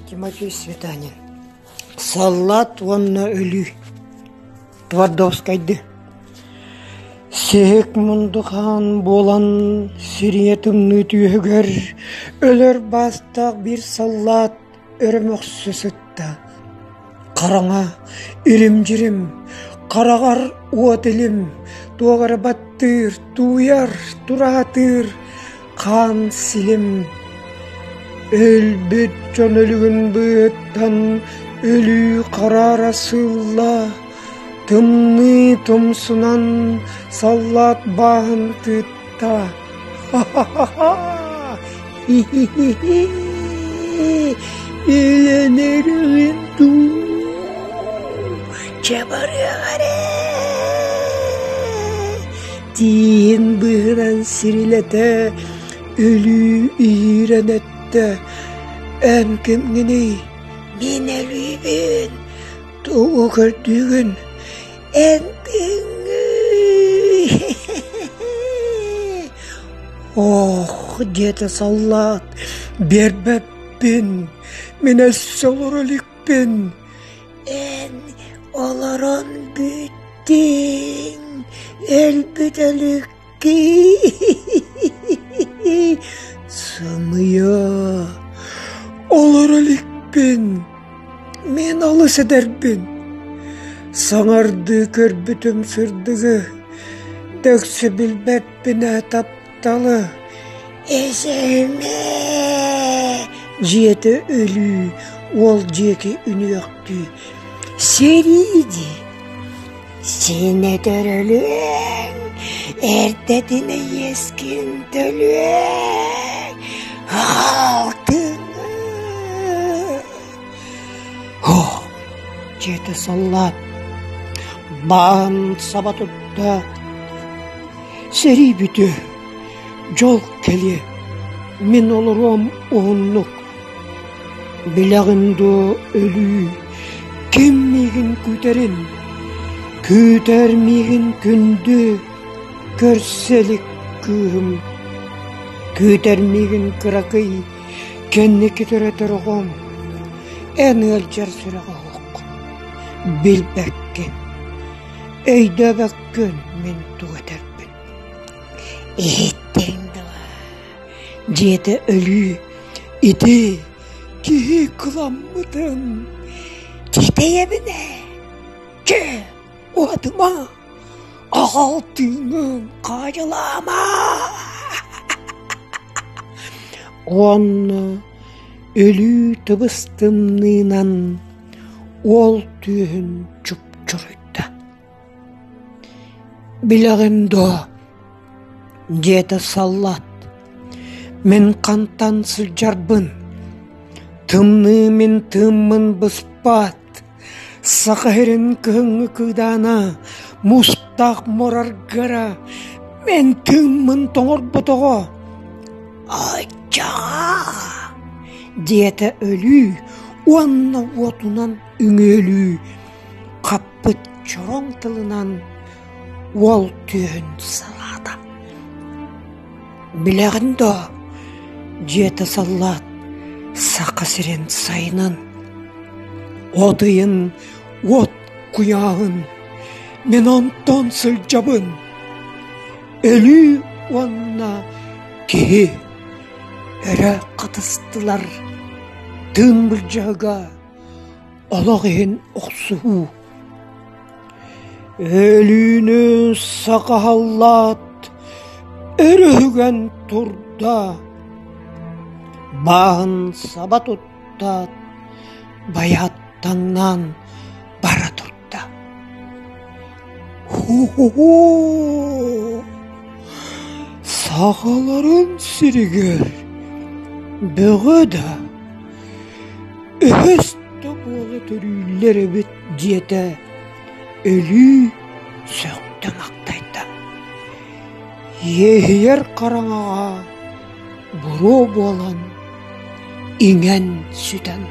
Тимофей Светанин. Саллат онна өлі. Твардовскайды. Сек мұндыған болан сириетімні түйігер, өлір бастақ бір саллат өріміқ сөсітті. Қараңа үрім-жүрім, қарағар уатылым, туағар баттыр, туяр, туратыр, қан сілім. Өлбіт жон өлігін бұттан, өлі қарар асылла, тымны тұмсынан саллат бағын тұтта. Үйенерігін ду, чабары ғаре. Дейін бұғынан сирилеті, өлі үйренетті. Ән кімгіне, мен өлібін, туғы көрдігін, ән біңі. Ох, деді саллат, бербәппін, мен әссалыр өлікпін. Ән оларан бүттің, әлбіт өліккі. Сымыя, олар өлікпін, мен алыс әдәрбін. Саңарды көрбітім сырдығы, дөксі білбәппін әтапталы. Әзәме! Жеті өлі, ол жеке үні өкті. Серейді, сен әдір өлің, әрдәдіне ескен төлің, алтыңы. Ох, жеті саллат, бағын саба тұтта, сәрей бүті, жол келе, мен олырым оғынлық. Білағынды өлі, кеммеген көтерін, көтермеген күнді, көрселік күрім. Көтермеген күрақый, кәнне кетері тұрғым, ән әлжар сүріға оқ. Білбәккен, өйді бәккен мен туғатарбын. Еттен дұға, жеті өлі, иті, кей қыламмыдым. Кетeye bine, ke odıma, altının kacılama. Onu ölü tıbыстымнынан ол түйін чүп-чүрүйді. Білігімді, деді саллат, мен қантан сылжарбын, тымны мен тыммын бұспат, сақырын күңі күдана, мұстақ мораргара, мен тыммын тоңыр бұтығы. Айчаға, деді өлі, онна отынан үңелі, қаппыт чороң тылынан ол түйін салады. Білігінді, деді саллат, сақасырен сайынан, одыйын, от құяғын, мен онтон сылжабын, өлі онна ке, әрі қатыстылар, тың бір жаға, олағын оқсуы. Өліні сақалат, өрігін тұрда, бағын саба тұттат, баяттаңнан бара тұрда. Ху-ху-ху! Сақаларын сірігер, бұғыда, өсті болы түрілері біт деді, өлі сөңді мақтайды. Егер қараңаға, бұру болан, ingen süten